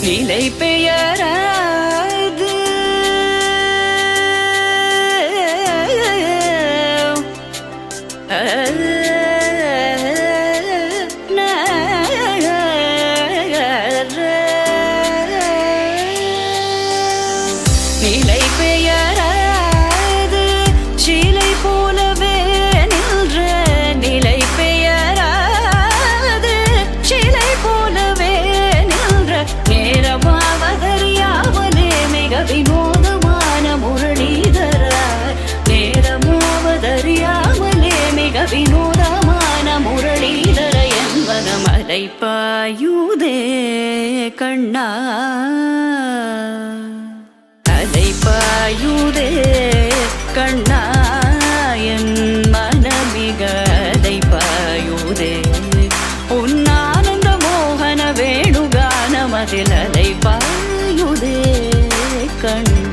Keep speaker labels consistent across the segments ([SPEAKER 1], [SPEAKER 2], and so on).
[SPEAKER 1] நிலை பெயராது நிலை பெயராது சிலை போலவே நின்ற நிலை பெயராது சிலை போலவே நின்ற நேரமாவதறியாமலே மிக வினோதமான முரளிதர நேரமாவதறியாமலே மிக வினோதமான முரளிதர என்பன மலை பாயுதே கண்ணா பாயுதே கண்ணா என் மனமிக அலை பாயுதே உன்னானந்த மோகன வேணுகானமதில் அலை பாயுதே கண்ணா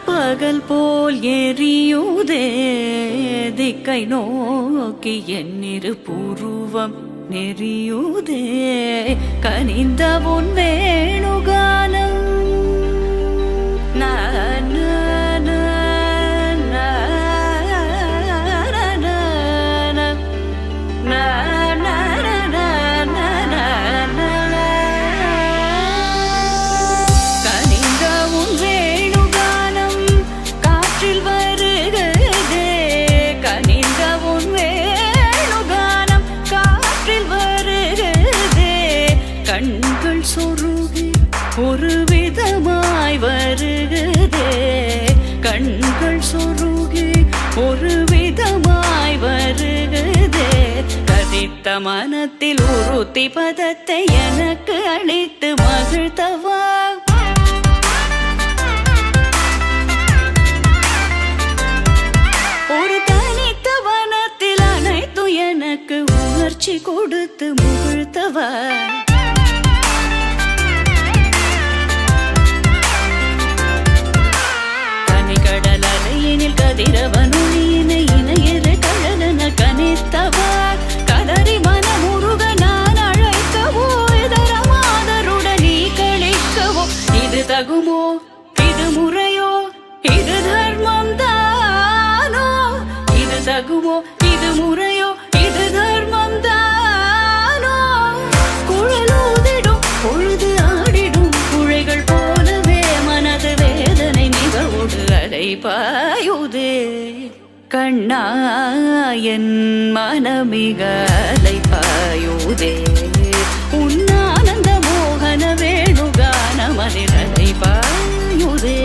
[SPEAKER 1] பகல் போல் எரியுதே திக்கை நோக்கி என்னிரு பூர்வம் நெறியுதே கனிந்த உன் வேணுகானம் கண்கள் சொருகி ஒரு விதமாய் வருகுதே கண்கள் சொருகி ஒரு விதமாய் வருகுதே கதித்த மனத்தில் உறுத்தி பதத்தை எனக்கு அளித்து மகிழ்த்தவா ஒரு தனித்த வனத்தில் அனைத்து எனக்கு உணர்ச்சி கொடுத்து முகிழ்த்தவா கதிரவனொளியினை இணையரு கடலன கனித்தவா கதறி மனமுருக நான் அழைக்கவோ இதரமாதருடன் நீ கழிக்கவோ இது தகுமோ இது முறையோ இது தர்மம் தானோ இது தகுமோ இது முறையோ இது தர்மம் தானோ குழலூதிடும் பொழுது ஆடிடும் குழைகள் போலவே மனது வேதனை மிகவோடு அலை பாயுதே கண்ணா என் மனமிக அலை பாயுதே உன்னானந்த மோகன வேணுகானமதில் அலை பாயுதே